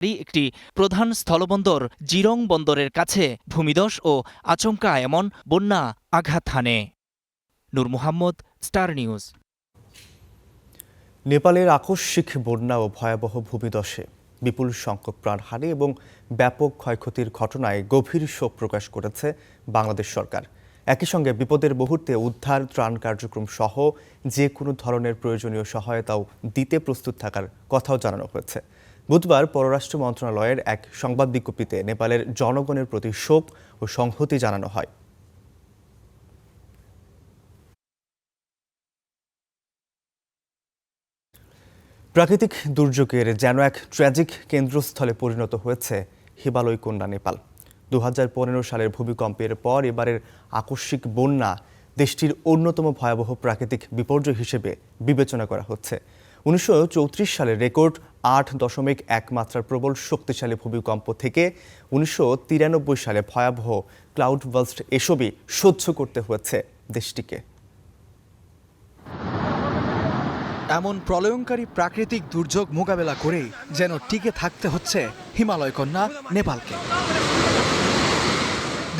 একটি প্রধান স্থলবন্দর জিরং বন্দরের কাছে ভূমিধস ও আচমকা এমন বন্যা আঘাত হানে। নূর মোহাম্মদ, স্টার নিউজ। নেপালের আকস্মিক বন্যা ও ভয়াবহ ভূমিধসে বিপুল সংখ্যক প্রাণহানি এবং ব্যাপক ক্ষয়ক্ষতির ঘটনায় গভীর শোক প্রকাশ করেছে বাংলাদেশ সরকার। একই সঙ্গে বিপদের মুহূর্তে উদ্ধার ত্রাণ কার্যক্রম সহ যে কোনো ধরনের প্রয়োজনীয় সহায়তাও দিতে প্রস্তুত থাকার কথাও জানানো হয়েছে। বুধবার পররাষ্ট্র মন্ত্রণালয়ের এক সংবাদ বিজ্ঞপ্তিতে নেপালের জনগণের প্রতি শোক ও সংহতি জানানো হয়। প্রাকৃতিক দুর্যোগের যেন এক ট্র্যাজিক কেন্দ্রস্থলে পরিণত হয়েছে হিমালয় কন্যা নেপাল। 2015 সালের ভূমিকম্পের পর এবারের আকস্মিক বন্যা দেশটির অন্যতম ভয়াবহ প্রাকৃতিক বিপর্যয় হিসেবে বিবেচনা করা হচ্ছে। 1934 সালের রেকর্ড 8.1 মাত্রার প্রবল শক্তিশালী ভূমিকম্প থেকে 1993 সালে ভয়াবহ ক্লাউড বার্স্ট এসবই সহ্য করতে হয়েছে দেশটিকে। এমন প্রলয়ঙ্কারী প্রাকৃতিক দুর্যোগ মোকাবেলা করেই যেন টিকে থাকতে হচ্ছে হিমালয় কন্যা নেপালকে।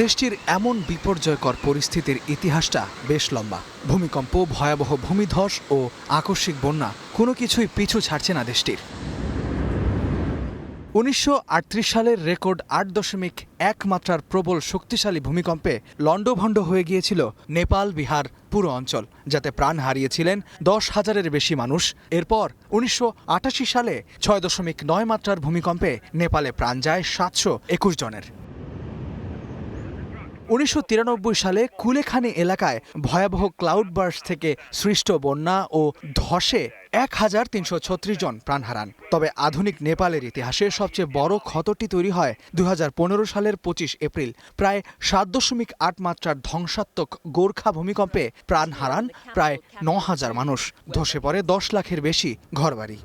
দেশটির এমন বিপর্যয়কর পরিস্থিতির ইতিহাসটা বেশ লম্বা। ভূমিকম্প, ভয়াবহ ভূমিধস ও আকস্মিক বন্যা কোনো কিছুই পিছু ছাড়ছে না দেশটির। 1938 সালের রেকর্ড 8.1 মাত্রার প্রবল শক্তিশালী ভূমিকম্পে লণ্ডভণ্ড হয়ে গিয়েছিল নেপাল বিহার পুরো অঞ্চল, যাতে প্রাণ হারিয়েছিলেন 10,000-এর বেশি মানুষ। এরপর 1988 সালে 6.9 মাত্রার ভূমিকম্পে নেপালে প্রাণ যায় 721 জনের। 1993 সালে কুলেখানি এলাকায় ভয়াবহ ক্লাউড বার্স্ট থেকে সৃষ্ট বন্যা ও ধসে 1336 জন প্রাণ হারান। তবে আধুনিক নেপালের ইতিহাসে সবচেয়ে বড় ক্ষতটি তৈরি হয় 2015 সালের 25 এপ্রিল। প্রায় 7.8 মাত্রার ধ্বংসাত্মক গোর্খা ভূমিকম্পে প্রাণ হারান প্রায় 9,000 মানুষ। ধসে পড়ে 10 লাখের বেশি ঘরবাড়ি।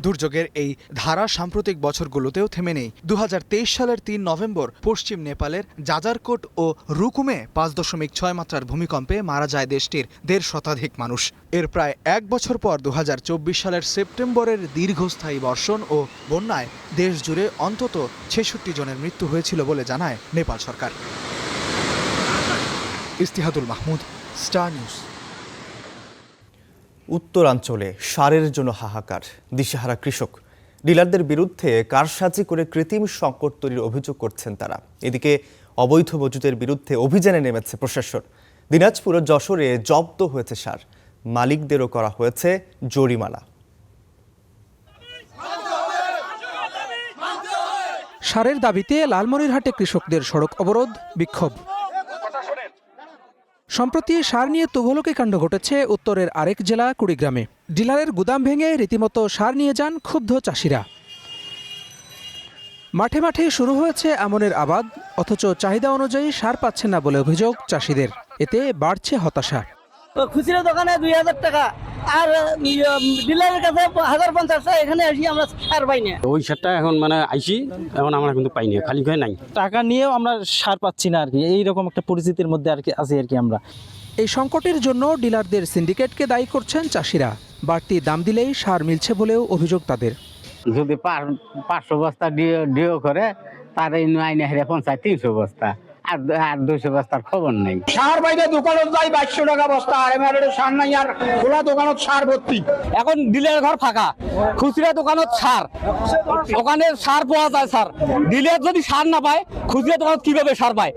দুর্যোগের এই ধারা সাম্প্রতিক বছরগুলোতেও থেমে নেই। 2023 সালের 3 নভেম্বর পশ্চিম নেপালের জাজারকোট ও রুকুমে 5.6 মাত্রার ভূমিকম্পে মারা যায় দেশটির 1.5 শতাধিক মানুষ। এর প্রায় 1 বছর পর 2024 সালের সেপ্টেম্বরের দীর্ঘস্থায়ী বর্ষণ ও বন্যায় দেশ জুড়ে অন্তত 66 জনের মৃত্যু হয়েছিল বলে জানায় নেপাল সরকার। ইস্তিহাদুল মাহমুদ, স্টার নিউজ। উত্তরাঞ্চলে সারের জন্য হাহাকার, দিশেহারা কৃষক। ডিলারদের বিরুদ্ধে কারসাজি করে কৃত্রিম সংকট তৈরির অভিযোগ করছেন তারা। এদিকে অবৈধ মজুদের বিরুদ্ধে অভিযানে নেমেছে প্রশাসন। দিনাজপুর ও যশোরে জব্দ হয়েছে সার, মালিকদেরও করা হয়েছে জরিমানা। সারের দাবিতে লালমনিরহাটে কৃষকদের সড়ক অবরোধ, বিক্ষোভ। সম্প্রতি সার নিয়ে তুঘলকি কাণ্ড ঘটেছে উত্তরের আরেক জেলা কুড়িগ্রামে। ডিলারের গুদাম ভেঙে রীতিমতো সার নিয়ে যান ক্ষুব্ধ চাষিরা। মাঠে মাঠে শুরু হয়েছে আমনের আবাদ, অথচ চাহিদা অনুযায়ী সার পাচ্ছেন না বলে অভিযোগ চাষিদের। এতে বাড়ছে হতাশা। খুচরা দোকানে 2,000 টাকা আর ডিলারের কাছে 1,050 টাকা, এখানে আসি আমরা সার পাই না। ওই সারটা এখন আইসি, এখন আমরা কিন্তু পাই না, খালি হয়ে নাই। টাকা নিয়েও আমরা সার পাচ্ছি না আর কি, এইরকম একটা পরিস্থিতির মধ্যে আছি আর কি আমরা। এই সংকটের জন্য ডিলারদের সিন্ডিকেটকে দায়ী করছেন চাষিরা। বাড়তি দাম দিলেই সার মিলছে বলেও অভিযোগ তাদের। যদি 500 বস্তা ডিও করে তার এই আইনে হেরে 300 বস্তা আর 200 বস্তার খবর নেই। সার বাইরে দোকানত যাই 2200 টাকা বস্তা, আর এমআরএর সার নাই, আর খোলা দোকানত সার ভর্তি। এখন ডিলার ঘর ফাঁকা, খুচরা দোকানত সার, ওখানে সার পাওয়া যায়। স্যার ডিলার যদি সার না পায়, খুচরা দোকানত কিভাবে সার পায়?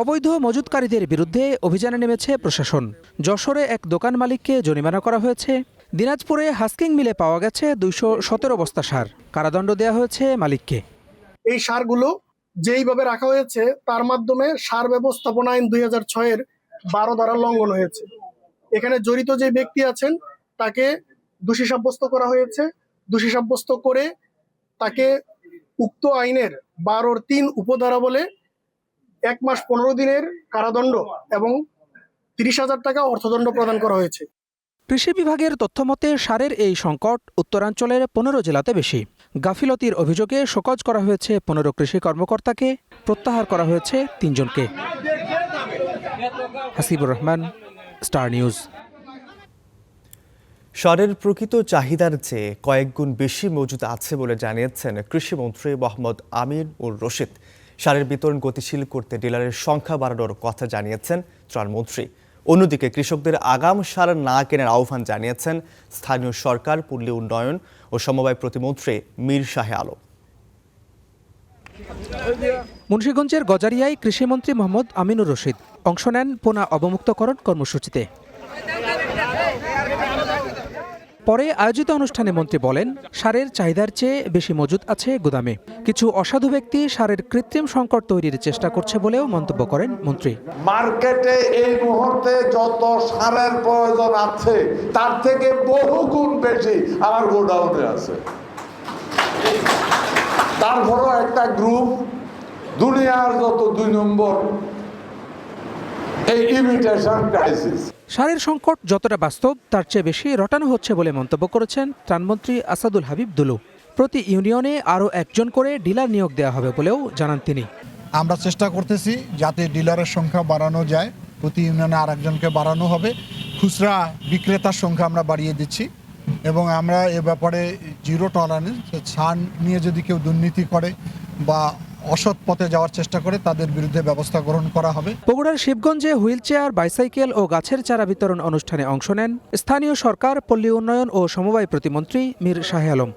অবৈধ মজুতকারীদের বিরুদ্ধে অভিযানে নেমেছে প্রশাসন। যশোরে এক দোকান মালিককে জরিমানা করা হয়েছে। দিনাজপুরে হাস্কিং মিলে পাওয়া গেছে 217 বস্তা সার, কারাদণ্ড দেওয়া হয়েছে মালিককে। এই সারগুলো যেইভাবে রাখা হয়েছে তার মাধ্যমে সার ব্যবস্থাপনা আইন 2006-এর 12 ধারা লঙ্ঘন হয়েছে। এখানে জড়িত যে ব্যক্তি আছেন তাকে দোষী সাব্যস্ত করা হয়েছে। দোষী সাব্যস্ত করে তাকে উক্ত আইনের 12-3 উপধারা বলে 1 মাস 15 দিনের কারাদণ্ড এবং 30,000 টাকা অর্থদণ্ড প্রদান করা হয়েছে। কৃষি বিভাগের তথ্যমতে সারের এই সংকট উত্তরাঞ্চলের 15 জেলাতে বেশি। গাফিলতির অভিযোগে শোকজ করা হয়েছে 15 কৃষি কর্মকর্তাকে, প্রত্যাহার করা হয়েছে 3 জনকে। Hasibur Rahman, star news. সারের প্রকৃত চাহিদার চেয়ে কয়েক গুণ বেশি মজুদ আছে বলে জানিয়েছেন কৃষিমন্ত্রী মোহাম্মদ আমির উর রশিদ। সারের বিতরণ গতিশীল করতে ডিলারের সংখ্যা বাড়ানোর কথা জানিয়েছেন ত্রাণমন্ত্রী। অন্যদিকে কৃষকদের আগাম সার না কেনার আহ্বান জানিয়েছেন স্থানীয় সরকার, পল্লী উন্নয়ন ও সমবায় প্রতিমন্ত্রী মীর শাহে আলম। মুন্সিগঞ্জের গজারিয়ায় কৃষিমন্ত্রী মোহাম্মদ আমিনুর রশিদ অংশ নেন পোনা অবমুক্তকরণ কর্মসূচিতে। পরে আয়োজিত অনুষ্ঠানে মন্ত্রী বলেন, সারের চাহিদার চেয়ে বেশি মজুদ আছে গুদামে। কিছু অসাধু ব্যক্তি সারের কৃত্রিম সংকট তৈরির চেষ্টা করছে বলেও মন্তব্য করেন মন্ত্রী। মার্কেটে এই মুহূর্তে যত সারের প্রয়োজন আছে তার থেকে বহু গুণ বেশি আমার গোডাউনে আছে। তারপরও একটা গ্রুপ দুনিয়ার যত 2 নম্বর এই ইমিটেশন ক্রাইসিস। সারের সংকট যতটা বাস্তব তার চেয়ে বেশি রটানো হচ্ছে বলে মন্তব্য করেছেন ত্রাণমন্ত্রী আসাদুল হাবিব দুলু। প্রতি ইউনিয়নে আরও একজন করে ডিলার নিয়োগ দেওয়া হবে বলেও জানান তিনি। আমরা চেষ্টা করতেছি যাতে ডিলারের সংখ্যা বাড়ানো যায়, প্রতি ইউনিয়নে আর একজনকে বাড়ানো হবে। খুচরা বিক্রেতার সংখ্যা আমরা বাড়িয়ে দিচ্ছি এবং আমরা এ ব্যাপারে জিরো টলারেন্স। ছাড় নিয়ে যদি কেউ দুর্নীতি করে বা অসৎ পথে যাওয়ার চেষ্টা করে তাদের বিরুদ্ধে ব্যবস্থা গ্রহণ করা হবে। বগুড়ার শিবগঞ্জে হুইল চেয়ার, বাইসাইকেল ও গাছের চারা বিতরণ অনুষ্ঠানে অংশ নেন স্থানীয় সরকার, পল্লী উন্নয়ন ও সমবায় প্রতিমন্ত্রী মীর শাহে আলম।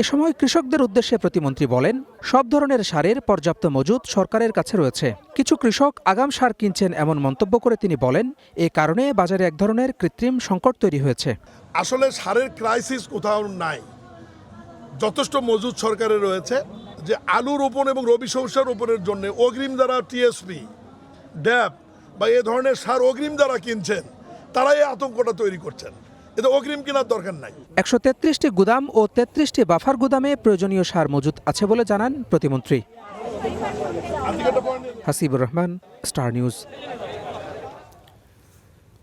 এ সময় কৃষকদের উদ্দেশ্যে প্রতিমন্ত্রী বলেন, সব ধরনের সারের পর্যাপ্ত মজুদ সরকারের কাছে রয়েছে। কিছু কৃষক আগাম সার কিনছেন এমন মন্তব্য করে তিনি বলেন, এ কারণে বাজারে এক ধরনের কৃত্রিম সংকট তৈরি হয়েছে। আসলে সারের ক্রাইসিস কোথাও নাই, যথেষ্ট মজুদ সরকারের রয়েছে। যে আলু রোপণ এবং রবি শস্য রোপণের জন্য অগ্রিম যারা টিএসপি, ড্যাপ বা এ ধরনের সার অগ্রিম যারা কিনছেন তারাই এই আতঙ্কটা তৈরি করছেন। এতে অগ্রিম কেনার দরকার নাই। 133টি গুদাম ও 33টি বাফার গুদামে প্রয়োজনীয় সার মজুদ আছে বলে জানান প্রতিমন্ত্রী। Hasibur Rahman, star news.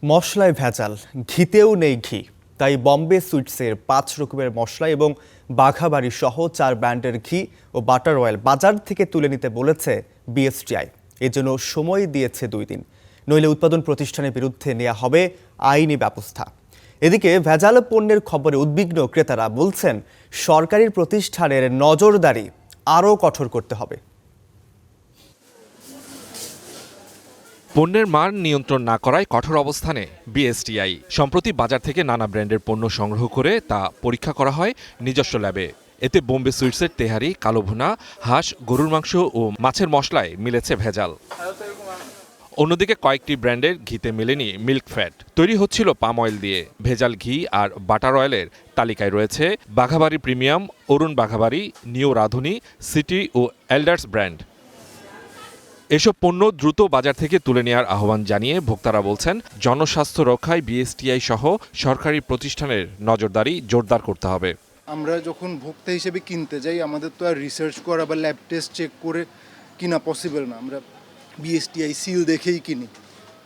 মশলায় ভেজাল, ঘিতেও নেই ঘি, তাই বম্বে সুইটসের 5 রকমের মশলা এবং বাঘাবাড়ি সহ 4 ব্র্যান্ডের ঘি ও বাটার অয়েল বাজার থেকে তুলে নিতে বলেছে বিএসটিআই। এর জন্য সময় দিয়েছে 2 দিন, নইলে উৎপাদন প্রতিষ্ঠানের বিরুদ্ধে নেওয়া হবে আইনি ব্যবস্থা। এদিকে ভেজাল পণ্যের খবরে উদ্বিগ্ন ক্রেতারা বলছেন, সরকারি প্রতিষ্ঠানের নজরদারি আরও কঠোর করতে হবে। পণ্যের মান নিয়ন্ত্রণ না করায় কঠোর অবস্থানে বিএসটিআই। সম্প্রতি বাজার থেকে নানা ব্র্যান্ডের পণ্য সংগ্রহ করে তা পরীক্ষা করা হয় নিজস্ব ল্যাবে। এতে বোম্বে সুইটসের তেহারি, কালো ভুনা, হাঁস, গরুর মাংস ও মাছের মশলায় মিলেছে ভেজাল। অন্যদিকে কয়েকটি ব্র্যান্ডের ঘিতে মেলেনি মিল্ক ফ্যাট, তৈরি হচ্ছিল পাম অয়েল দিয়ে। ভেজাল ঘি আর বাটার অয়েলের তালিকায় রয়েছে বাঘাবাড়ি প্রিমিয়াম, অরুণ বাঘাবাড়ি, নিউ রাধুনী, সিটি ও এল্ডার্স ব্র্যান্ড। এসব পণ্য দ্রুত বাজার থেকে তুলে নেওয়ার আহ্বান জানিয়ে ভোক্তারা বলছেন, জনস্বাস্থ্য রক্ষায় বিএসটিআই সহ সরকারি প্রতিষ্ঠানের নজরদারি জোরদার করতে হবে। আমরা যখন ভোক্তা হিসেবে কিনতে যাই, আমাদের তো আর রিসার্চ করা বা ল্যাব টেস্ট চেক করে কিনা পসিবল না। আমরা বিএসটিআই সিল দেখেই কিনি।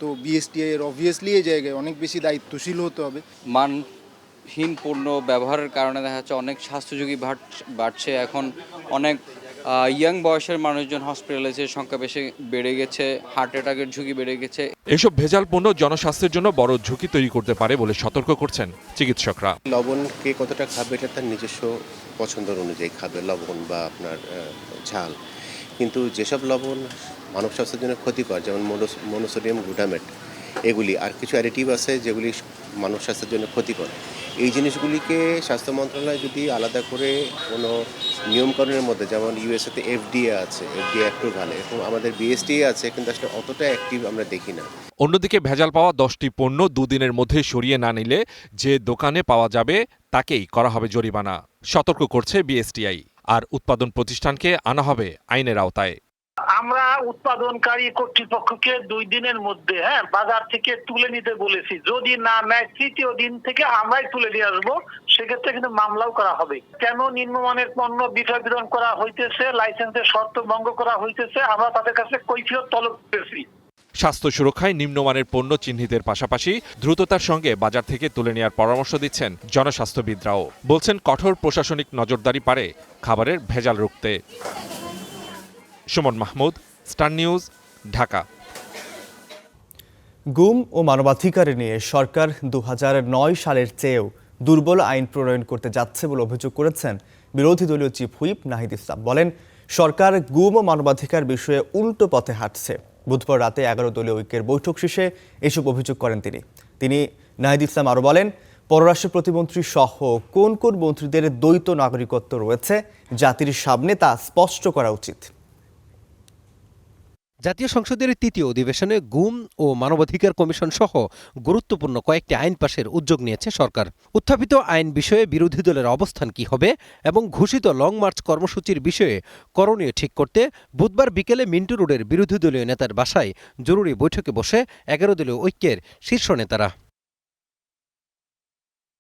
তো বিএসটিআই এর অবভিয়াসলি এই জায়গায় অনেক বেশি দায়িত্বশীল হতে হবে। মানহীন পণ্য ব্যবহারের কারণে দেখা যাচ্ছে অনেক স্বাস্থ্য ঝুঁকি বাড়ছে। এখন অনেক ইয়াং বয়সের মানুষজন হসপিটালাইজের সংখ্যা বেড়ে গেছে, হার্ট অ্যাটাকের ঝুঁকি বেড়ে গেছে। এসব ভেজাল পণ্য জনস্বাস্থ্যের জন্য বড় ঝুঁকি তৈরি করতে পারে বলে সতর্ক করছেন চিকিৎসকরা। লবণ কে কতটা খাবে এটা তার নিজস্ব পছন্দের অনুযায়ী খাবে, লবণ বা আপনার ঝাল। কিন্তু যেসব লবণ মানব স্বাস্থ্যের জন্য ক্ষতিকর, যেমন মনোসোডিয়াম গ্লুটামেট, এগুলি আর কিছু অ্যাডিটিভ আছে যেগুলি মানব স্বাস্থ্যের জন্য ক্ষতিকর। এই জিনিসগুলিকে স্বাস্থ্য মন্ত্রণালয় যদি আলাদা করে কোনো নিয়মকানুনের মধ্যে, যেমন ইউএসএতে এফডিএ আছে, এফডিএ অ্যাপ্রুভাল, এরকম আমাদের বিএসটিআই আছে, কিন্তু আসলে অতটা অ্যাক্টিভ আমরা দেখি না। অন্যদিকে ভেজাল পাওয়া 10টি পণ্য 2 দিনের মধ্যে সরিয়ে না নিলে যে দোকানে পাওয়া যাবে তাকেই করা হবে জরিমানা, সতর্ক করছে বিএসটিআই। আর উৎপাদন প্রতিষ্ঠানকে আনা হবে আইনের আওতায়। আমরা উৎপাদনকারী কর্তৃপক্ষকে 2 দিনের মধ্যে বাজার থেকে তুলে নিতে বলেছি। যদি না নেয় 3য় দিন থেকে আমরাই তুলে নিয়ে আসবো, সেক্ষেত্রে কিন্তু মামলাও করা হবে। কেন নিম্নমানের পণ্য বিক্রয় বিতরণ করা হইতেছে, লাইসেন্সের শর্ত ভঙ্গ করা হইতেছে, আমরা তাদের কাছে কৈফিয়ত তলব করেছি। স্বাস্থ্য সুরক্ষায় নিম্নমানের পণ্য চিহ্নিতের পাশাপাশি দ্রুততার সঙ্গে বাজার থেকে তুলে নেওয়ার পরামর্শ দিচ্ছেন জনস্বাস্থ্যবিদরাও। বলছেন, কঠোর প্রশাসনিক নজরদারি পারে খাবারের ভেজাল রুখতে। Suman Mahmud, star News, Dhaka. গুম ও মানবাধিকার নিয়ে সরকার 2009 সালের চেয়েও দুর্বল আইন প্রণয়ন করতে যাচ্ছে বলে অভিযোগ করেছেন বিরোধী দলীয় চিফ হুইপ নাহিদ ইসলাম। বলেন, সরকার গুম ও মানবাধিকার বিষয়ে উল্টো পথে হাঁটছে। বুধবার রাতে 11 দলীয় ঐক্যের বৈঠক শেষে এসব অভিযোগ করেন তিনি। নাহিদ ইসলাম আরও বলেন, পররাষ্ট্র প্রতিমন্ত্রী সহ কোন কোন মন্ত্রীদের দ্বৈত নাগরিকত্ব রয়েছে জাতির সামনে তা স্পষ্ট করা উচিত। জাতীয় সংসদের তৃতীয় অধিবেশনে গুম ও মানবাধিকার কমিশন সহ গুরুত্বপূর্ণ কয়েকটি আইন পাশের উদ্যোগ নিয়েছে সরকার। উত্থাপিত আইন বিষয়ে বিরোধী দলের অবস্থান কি হবে এবং ঘোষিত লং মার্চ কর্মসূচির বিষয়ে করণীয় ঠিক করতে বুধবার বিকেলে মিন্টু রোডের বিরোধী দলীয় নেতার বাসায় জরুরি বৈঠকে বসে 11 দলীয় ঐক্যের শীর্ষ নেতারা।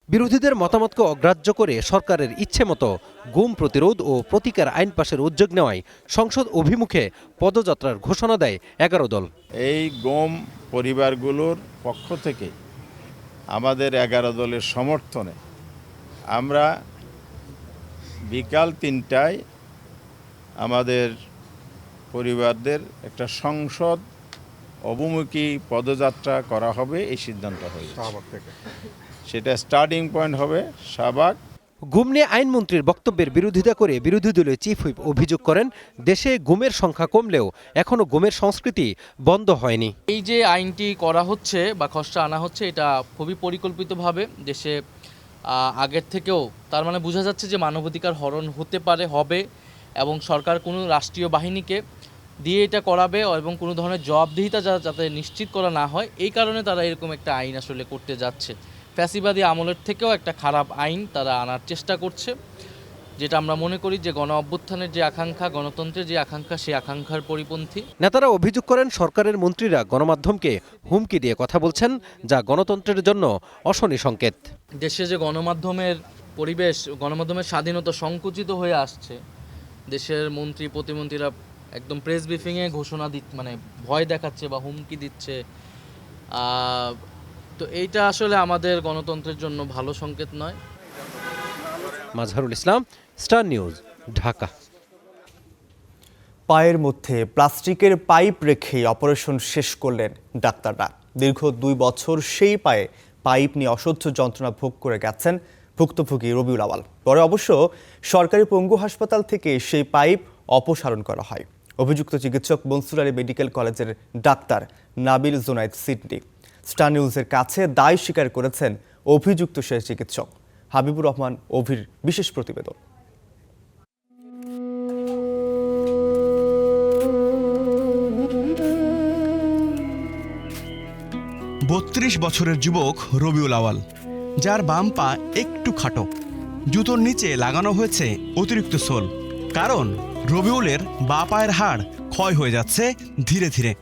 বিরোধীদের মতামতকে অগ্রাহ্য করে সরকারের ইচ্ছে মতো গুম প্রতিরোধ ও প্রতিকার আইন পাশের উদ্যোগ নেওয়ায় সংসদ অভিমুখে পদযাত্রার ঘোষণা দেয় 11 দল। এই গুম পরিবারগুলোর পক্ষ থেকে আমাদের 11 দলের সমর্থনে আমরা বিকাল 3টায় আমাদের পরিবারদের একটা সংসদ অভিমুখী পদযাত্রা করা হবে, এই সিদ্ধান্ত হয়েছে। সেটা স্টার্টিং পয়েন্ট হবে শাহবাগ। গুম নিয়ে আইনমন্ত্রীর বক্তব্যের বিরোধিতা করে বিরোধী দলীয় চিফ হুইপ অভিযোগ করেন, দেশে গুমের সংখ্যা কমলেও এখনো গুমের সংস্কৃতি বন্ধ হয়নি। এই যে আইনটি করা হচ্ছে বা খসড়া আনা হচ্ছে, এটা খুবই পরিকল্পিতভাবে দেশে আগের থেকেও, তার মানে বোঝা যাচ্ছে যে মানবাধিকার হরণ হতে পারে, হবে, এবং সরকার কোনো রাষ্ট্রীয় বাহিনীকে দিয়ে এটা করাবে এবং কোনো ধরনের জবাবদিহিতা যাতে নিশ্চিত করা না হয়, এই কারণে তারা এরকম একটা আইন আসলে করতে যাচ্ছে। ফ্যাসিবাদী আমলের থেকেও একটা খারাপ আইন তারা আনার চেষ্টা করছে, যেটা আমরা মনে করি যে গণ অভ্যুত্থানের যে আকাঙ্ক্ষা, গণতন্ত্রের যে আকাঙ্ক্ষা, সেই আকাঙ্ক্ষার পরিপন্থী। নেতারা অভিযোগ করেন, সরকারের মন্ত্রীরা গণমাধ্যমকে হুমকি দিয়ে কথা বলছেন, যা গণতন্ত্রের জন্য অশনি সংকেত। দেশে যে গণমাধ্যমের পরিবেশ, গণমাধ্যমের স্বাধীনতা সংকুচিত হয়ে আসছে, দেশের মন্ত্রী প্রতিমন্ত্রীরা একদম প্রেস ব্রিফিংয়ে ঘোষণা মানে ভয় দেখাচ্ছে বা হুমকি দিচ্ছে, তো এইটা আসলে আমাদের গণতন্ত্রের জন্য ভালো সংকেত নয়। Mazharul Islam, star News, Dhaka. পায়ের মধ্যে প্লাস্টিকের পাইপ রেখে অপারেশন শেষ করলেন ডাক্তাররা। দীর্ঘ 2 বছর সেই পাইপ নিয়ে অসহ্য যন্ত্রণা ভোগ করে গেছেন ভুক্তভোগী রবিউল আওয়াল। পরে অবশ্য সরকারি পঙ্গু হাসপাতাল থেকে সেই পাইপ অপসারণ করা হয়। অভিযুক্ত চিকিৎসক মনসুর আলী মেডিকেল কলেজের doctor Nabil Junaid Sydney. Star নিউজের কাছে দায় স্বীকার করেছেন অভিযুক্ত সেই চিকিৎসক। হাবিবুর রহমান অভির বিশেষ প্রতিবেদন। 32 বছরের যুবক রবিউল আওয়াল, যার বাম পা একটু খাটো। জুতোর নিচে লাগানো হয়েছে অতিরিক্ত সোল, কারণ রবিউলের বাঁ পায়ের হাড় ক্ষয় হয়ে যাচ্ছে ধীরে ধীরে।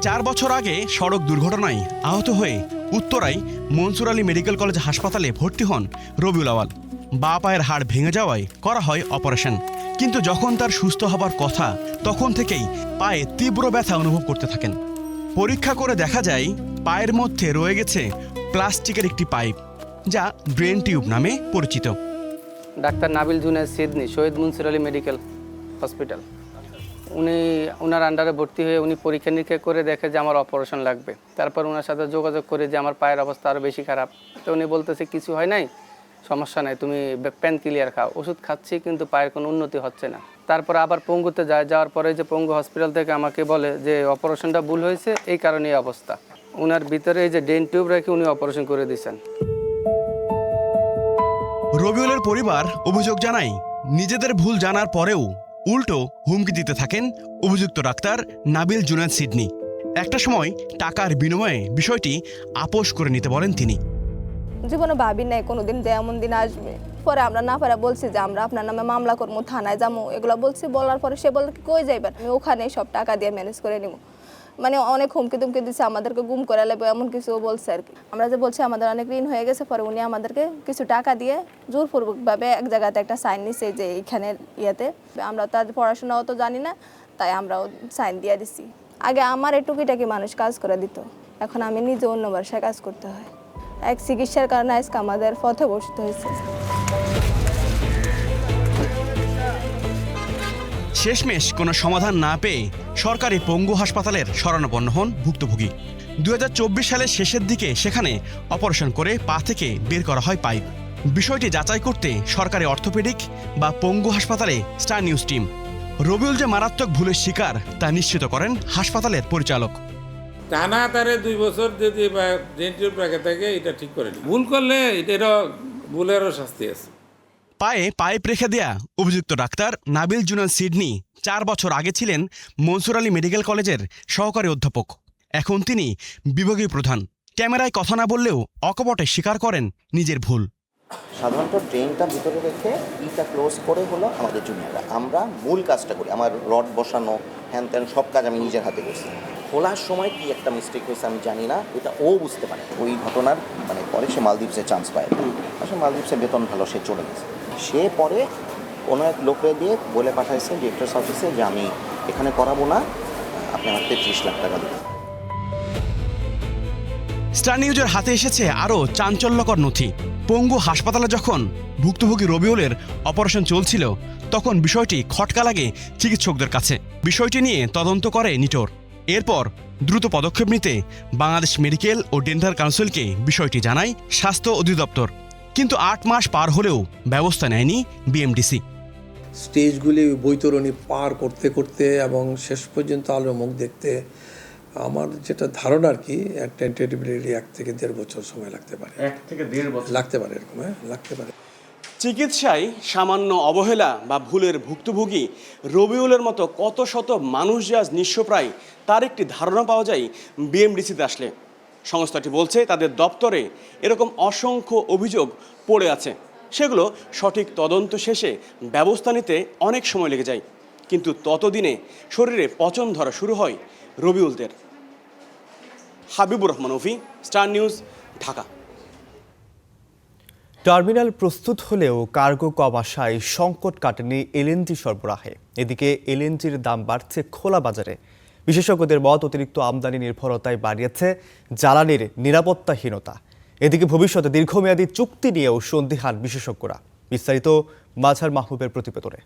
চার বছর আগে সড়ক দুর্ঘটনায় আহত হয়ে উত্তরায় মনসুর আলী মেডিকেল কলেজ হাসপাতালে ভর্তি হন রবিউল আওয়াল। বাঁ পায়ের হাড় ভেঙে যাওয়ায় করা হয় অপারেশন, কিন্তু যখন তার সুস্থ হবার কথা তখন থেকেই পায়ে তীব্র ব্যথা অনুভব করতে থাকেন। পরীক্ষা করে দেখা যায় পায়ের মধ্যে রয়ে গেছে প্লাস্টিকের একটি পাইপ, যা ব্রেন টিউব নামে পরিচিত। ডাক্তার নাবিল জুনায়েদ সিডনি, শহীদ মনসুর আলী মেডিকেল হসপিটাল, ওনার আন্ডারে ভর্তি হয়ে উনি পরীক্ষা নিরীক্ষা করে দেখে যে আমার অপারেশন লাগবে। তারপর ওনার সাথে যোগাযোগ করে যে আমার পায়ের অবস্থা আরও বেশি খারাপ, তো উনি বলতেছে কিছু হয় নাই, সমস্যা নাই, তুমি পেন কিলিয়ার খাও। ওষুধ খাচ্ছি কিন্তু পায়ের কোনো উন্নতি হচ্ছে না। তারপর আবার পঙ্গুতে যাওয়ার পরে যে পঙ্গু হসপিটাল থেকে আমাকে বলে যে অপারেশনটা ভুল হয়েছে, এই কারণে এই অবস্থা। ওনার ভিতরে এই যে ডেন টিউব রেখে উনি অপারেশন করে দিয়েছেন। রবিউলের পরিবার অভিযোগ জানায়, নিজেদের ভুল জানার পরেও উল্টো হুমকি দিতে থাকেন অভিযুক্ত ডাক্তার নাবিল জুনায়েদ সিডনি। একটা সময় টাকার বিনিময়ে বিষয়টি আপোষ করে নিতে বলেন তিনি। জীবনে ভাবি নাই কোনোদিন যে এমন দিন আসবে। পরে আমরা না পারা বলছি যে আমরা আপনার নামে মামলা করবো, থানায় যাবো, এগুলো বলছি। বলার পরে সে বলে কই যাইবেন, আমি ওখানে সব টাকা দিয়ে ম্যানেজ করে নিব। মানে অনেক হুমকি তুমকি দিচ্ছে, আমাদেরকে গুম করে নেবে এমন কিছু বলছে আর কি। আমরা যে বলছি আমাদের অনেক ঋণ হয়ে গেছে, পরে উনি আমাদেরকে কিছু টাকা দিয়ে জোরপূর্বকভাবে এক জায়গাতে একটা সাইন নিছে যে এইখানের ইয়েতে। আমরা তার পড়াশোনাও তো জানি না, তাই আমরাও সাইন দিয়ে দিছি। আগে আমার এই টুকিটাকি মানুষ কাজ করে দিত, এখন আমি নিজে অন্য বাসায় কাজ করতে হয়। এক চিকিৎসার কারণে আজকে আমাদের পথে বসতে হয়েছে। শেষমেশ কোনো সমাধান না পেয়ে সরকারি পঙ্গু হাসপাতালের শরণাপন্ন হন ভুক্তভোগী। 2024 সালের শেষের দিকে সেখানে অপারেশন করে পা থেকে বের করা হয় পাইপ। বিষয়টি যাচাই করতে সরকারি অর্থোপেডিক বা পঙ্গু হাসপাতালে স্টার নিউজ টিম। রবিউল যে মারাত্মক ভুলের শিকার তা নিশ্চিত করেন হাসপাতালের পরিচালক। টানা তারে 2 বছর যদি ডেন্টির প্রাকে থাকে এটা ঠিক করে ভুল করলে এটারও ভুলেরও শাস্তি আছে। পায়ে পাইপ রেখে দেয়া অভিযুক্ত ডাক্তার নাবিল জুনায়েদ সিডনি 4 বছর আগে ছিলেন মনসুর আলী মেডিকেল কলেজের সহকারী অধ্যাপক। এখন তিনি বিভাগীয় প্রধান। ক্যামেরায় কথা না বললেও অকপটে স্বীকার করেন নিজের ভুল। সাধারণত ড্রেনটা ভিতরে রেখে ইটা ক্লোজ করে হলো আমাদের জুনিয়ররা। আমরা মূল কাজটা করি, আমার রড বসানো হ্যান ত্যান সব কাজ আমি নিজের হাতে করছি। খোলার সময় কি একটা মিস্টেক হয়েছে আমি জানি না, এটা ও বুঝতে পারে। ওই ঘটনার পরে সে মালদ্বীপসে চান্স পায়, আসলে মালদ্বীপসে বেতন ভালো, সে চলে গেছে। সে পরে কোনো এক লোকরে দিয়ে বলে পাঠাইছে ডিরেক্টরস অফিসে যে আমি এখানে করাবো না, আপনি আমাকে 30 লাখ টাকা দেবেন। স্টার নিউজের হাতে এসেছে আরও চাঞ্চল্যকর নথি। পঙ্গু হাসপাতালে যখন ভুক্তভোগী রবিউলের অপারেশন চলছিল তখন বিষয়টি খটকা লাগে চিকিৎসকদের কাছে। বিষয়টি নিয়ে তদন্ত করে নিটোর। এরপর দ্রুত পদক্ষেপ নিতে বাংলাদেশ মেডিকেল ও ডেন্টাল কাউন্সিলকে বিষয়টি জানায় স্বাস্থ্য অধিদপ্তর। কিন্তু 8 মাস পার হলেও ব্যবস্থা নেয়নি বিএমডিসি। স্টেজগুলি বৈতরণী পার করতে করতে এবং শেষ পর্যন্ত আলোর মুখ দেখতে আমার যেটা ধারণা আর কি, টেন্টেটিভলি 1 থেকে 1.5 বছর সময় লাগতে পারে। 1 থেকে 1.5 বছর লাগতে পারে, এরকম লাগতে পারে। চিকিৎসায় সামান্য অবহেলা বা ভুলের ভুক্তভোগী রবিউলের মতো কত শত মানুষ যে আজ নিঃস্বপ্রায় তার একটি ধারণা পাওয়া যায় বিএমডিসিতে আসলে। সংস্থাটি বলছে তাদের দপ্তরে এরকম অসংখ্য অভিযোগ পড়ে আছে, সেগুলো সঠিক তদন্ত শেষে ব্যবস্থা নিতে অনেক সময় লেগে যায়। কিন্তু ততদিনে শরীরে পচন ধরা শুরু হয় রবিউলদের। হাবিবুর রহমান অফি, স্টার নিউজ, ঢাকা। টার্মিনাল প্রস্তুত হলেও কার্গো কম আসায় সংকট কাটেনি এলএনজি সরবরাহে। এদিকে এলএনজির দাম বাড়ছে খোলা বাজারে। বিশেষজ্ঞদের মত, অতিরিক্ত আমদানি নির্ভরতায় বাড়িয়েছে জ্বালানির নিরাপত্তাহীনতা। এদিকে ভবিষ্যতে দীর্ঘমেয়াদী চুক্তি নিয়েও সন্দিহান বিশেষজ্ঞরা। বিস্তারিত মাঝার মাহবুবের প্রতিবেদনে।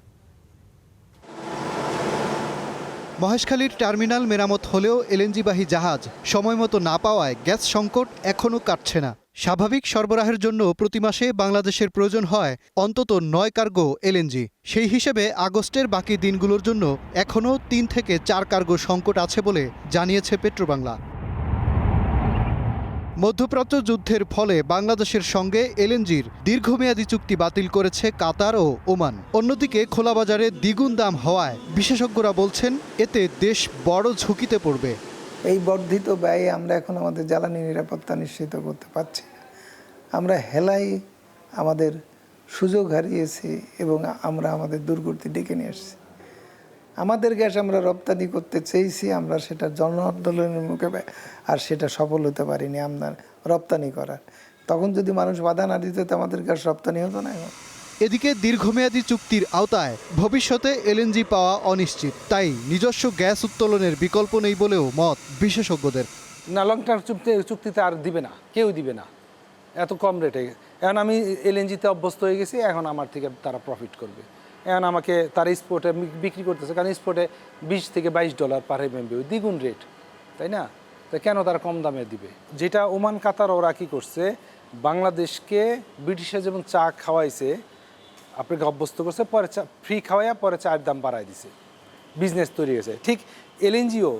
মহেশখালীর টার্মিনাল মেরামত হলেও এলএনজিবাহী জাহাজ সময়মতো না পাওয়ায় গ্যাস সংকট এখনও কাটছে না। স্বাভাবিক সরবরাহের জন্য প্রতি মাসে বাংলাদেশের প্রয়োজন হয় অন্তত 9 কার্গো এলএনজি। সেই হিসেবে আগস্টের বাকি দিনগুলোর জন্য এখনও 3 থেকে 4 কার্গো সংকট আছে বলে জানিয়েছে পেট্রোবাংলা। মধ্যপ্রাচ্য যুদ্ধের ফলে বাংলাদেশের সঙ্গে এলএনজির দীর্ঘমেয়াদী চুক্তি বাতিল করেছে কাতার ও ওমান। অন্যদিকে খোলা বাজারে দ্বিগুণ দাম হওয়ায় বিশেষজ্ঞরা বলছেন এতে দেশ বড় ঝুঁকিতে পড়বে। এই বর্ধিত ব্যয়ে আমরা এখন আমাদের জ্বালানি নিরাপত্তা নিশ্চিত করতে পারছি না। আমরা হেলাই আমাদের সুযোগ হারিয়েছি এবং আমরা আমাদের দুর্গতি ডেকে নিয়ে আসছি। আমাদের গ্যাস আমরা রপ্তানি করতে চেয়েছি, আমরা সেটা জন আন্দোলনের মুখে আর সেটা সফল হতে পারিনি রপ্তানি করার। তখন যদি মানুষ বাধা না দিত আমাদের গ্যাস রপ্তানি হতো না। এদিকে দীর্ঘমেয়াদী চুক্তির আওতায় ভবিষ্যতে এলএনজি পাওয়া অনিশ্চিত, তাই নিজস্ব গ্যাস উত্তোলনের বিকল্প নেই বলেও মত বিশেষজ্ঞদের। না, লং টার্ম চুক্তিতে আর দিবে না, কেউ দিবে না এত কম রেটে। এখন আমি এলএনজিতে অভ্যস্ত হয়ে গেছি, এখন আমার থেকে তারা প্রফিট করবে। এখন আমাকে তারা স্পটে বিক্রি করতেছে, কারণ স্পটে $20 থেকে $22 পার MMBtu, দ্বিগুণ রেট, তাই না? তো কেন তারা কম দামে দিবে? যেটা ওমান কাতার ওরা কী করছে, বাংলাদেশকে ব্রিটিশে যেমন চা খাওয়াইছে, আপনাকে অভ্যস্ত করছে, পরে চা ফ্রি খাওয়াইয়া পরে চায়ের দাম বাড়ায় দিছে, বিজনেস তৈরি হয়েছে। ঠিক এলএনজিও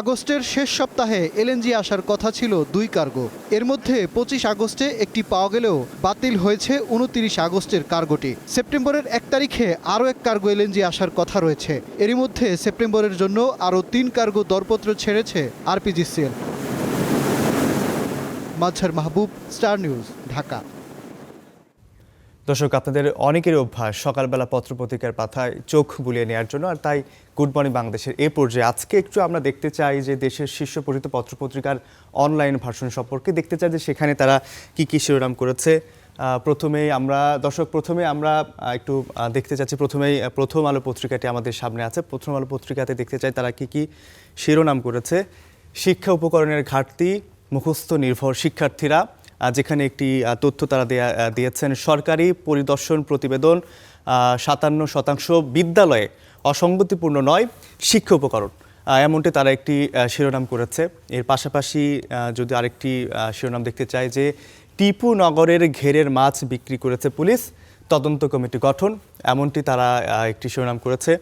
আগস্টের শেষ সপ্তাহে এলএনজি আসার কথা ছিল 2 কার্গো। এর মধ্যে 25 আগস্টে একটি পাওয়া গেলেও বাতিল হয়েছে 29 আগস্টের কার্গোটি। সেপ্টেম্বরের 1 তারিখে আরও 1 কার্গো এলএনজি আসার কথা রয়েছে। এরই মধ্যে সেপ্টেম্বরের জন্য আরও 3 কার্গো দরপত্র ছেড়েছে আরপিজিসিএল। মাঝার মাহবুব, স্টার নিউজ, ঢাকা। দর্শক, আপনাদের অনেকের অভ্যাস সকালবেলা পত্রপত্রিকার পাতায় চোখ বুলিয়ে নেওয়ার জন্য, আর তাই গুড মর্নিং বাংলাদেশের এই পর্যায়ে আজকে একটু আমরা দেখতে চাই যে দেশের শীর্ষ পঠিত পত্রপত্রিকার অনলাইন ভার্সন সম্পর্কে দেখতে চাই যে সেখানে তারা কি কি শিরোনাম করেছে। প্রথমে আমরা একটু দেখতে চাচ্ছি, প্রথমেই প্রথম আলো পত্রিকাটি আমাদের সামনে আছে। প্রথম আলো পত্রিকাতে দেখতে চাই তারা কি কি শিরোনাম করেছে। শিক্ষা উপকরণের ঘাটতি, মুখস্থ নির্ভর শিক্ষার্থীরা, যেখানে একটি তথ্য তারা দিয়েছেন। সরকারি পরিদর্শন প্রতিবেদন, 57% বিদ্যালয়ে অসঙ্গতিপূর্ণ নয় শিক্ষা উপকরণ, এমনটি তারা একটি শিরোনাম করেছে। এর পাশাপাশি যদি আরেকটি শিরোনাম দেখতে চাই যে টিপু নগরের ঘেরের মাছ বিক্রি করেছে পুলিশ, তদন্ত কমিটি গঠন, এমনটি তারা একটি শিরোনাম করেছে।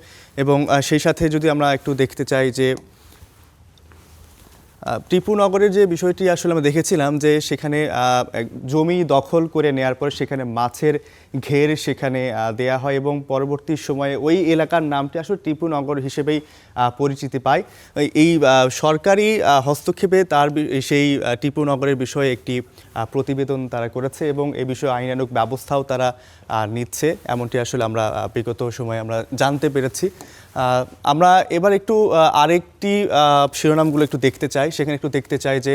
এবং সেই সাথে যদি আমরা একটু দেখতে চাই যে টিপুনগরের যে বিষয়টি আসলে আমরা দেখেছিলাম যে সেখানে জমি দখল করে নেয়ার পরে সেখানে মাছের ঘের সেখানে দেয়া হয় এবং পরবর্তী সময়ে ওই এলাকার নামটি আসলে টিপুনগর হিসেবেই পরিচিতি পায়। এই সরকারি হস্তক্ষেপে তার সেই টিপুনগরের বিষয়ে একটি প্রতিবেদন তারা করেছে এবং এ বিষয়ে আইনানুগ ব্যবস্থাও তারা নিচ্ছে, এমনটি আসলে আমরা বিগত সময়ে আমরা জানতে পেরেছি। আমরা এবার একটু আরেকটি শিরোনামগুলো একটু দেখতে চাই। সেখানে একটু দেখতে চাই যে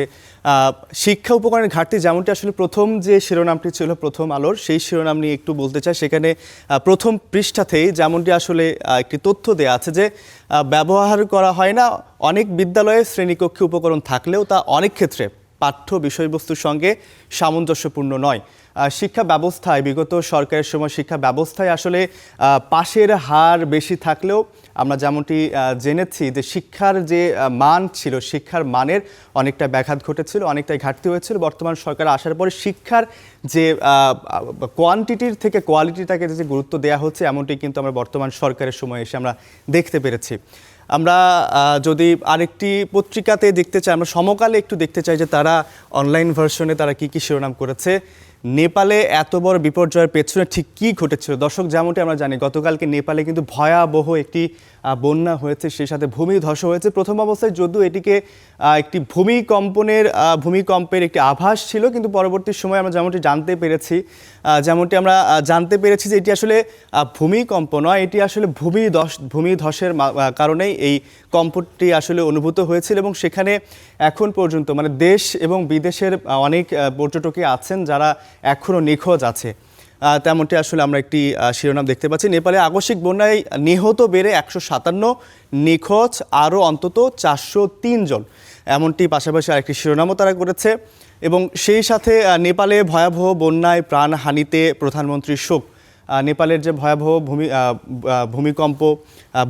শিক্ষা উপকরণের ঘাটতি, যেমনটি আসলে প্রথম যে শিরোনামটি ছিল প্রথম আলোর, সেই শিরোনাম নিয়ে একটু বলতে চাই। সেখানে প্রথম পৃষ্ঠাতেই যেমনটি আসলে একটি তথ্য দেওয়া আছে যে ব্যবহার করা হয় না অনেক বিদ্যালয়ে শ্রেণীকক্ষে উপকরণ থাকলেও তা অনেক ক্ষেত্রে পাঠ্য বিষয়বস্তুর সঙ্গে সামঞ্জস্যপূর্ণ নয়। শিক্ষা ব্যবস্থায় বিগত সরকারের সময় শিক্ষা ব্যবস্থায় আসলে পাশের হার বেশি থাকলেও আমরা যেমনটি জেনেছি যে শিক্ষার যে মান ছিল, শিক্ষার মানের অনেকটা ব্যাঘাত ঘটেছিল, অনেকটাই ঘাটতি হয়েছিল। বর্তমান সরকার আসার পরে শিক্ষার যে কোয়ান্টিটির থেকে কোয়ালিটিটাকে যে গুরুত্ব দেওয়া হচ্ছে, এমনটি কিন্তু আমরা বর্তমান সরকারের সময় এসে আমরা দেখতে পেরেছি। আমরা যদি আরেকটি পত্রিকাতে দেখতে চাই, আমরা সমকালে একটু দেখতে চাই যে তারা অনলাইন ভার্সনে তারা কি শিরোনাম করেছে। নেপালে এত বড় বিপর্যয়ের পেছনে ঠিক কী ঘটেছিল? দর্শক, যেমনটি আমরা জানি গতকালকে নেপালে কিন্তু ভয়াবহ একটি বন্যা হয়েছে, সেই সাথে ভূমিধস হয়েছে। প্রথম অবস্থায় যদিও এটিকে একটি ভূমিকম্পের একটি আভাস ছিল, কিন্তু পরবর্তী সময় আমরা যেমনটি জানতে পেরেছি যে এটি আসলে ভূমিকম্প নয়, এটি আসলে ভূমিধসের কারণেই এই কম্পটি আসলে অনুভূত হয়েছিল। এবং সেখানে এখন পর্যন্ত মানে দেশ এবং বিদেশের অনেক পর্যটকই আছেন যারা এখনও নিখোঁজ আছে, তেমনটি আসলে আমরা একটি শিরোনাম দেখতে পাচ্ছি। নেপালে আকস্মিক বন্যায় নিহত বেড়ে 157, নিখোঁজ আরও অন্তত 403 জন, এমনটি পাশাপাশি আরেকটি শিরোনামও তারা করেছে। এবং সেই সাথে নেপালে ভয়াবহ বন্যায় প্রাণহানিতে প্রধানমন্ত্রীর শোক। নেপালের যে ভয়াবহ ভূমিকম্প,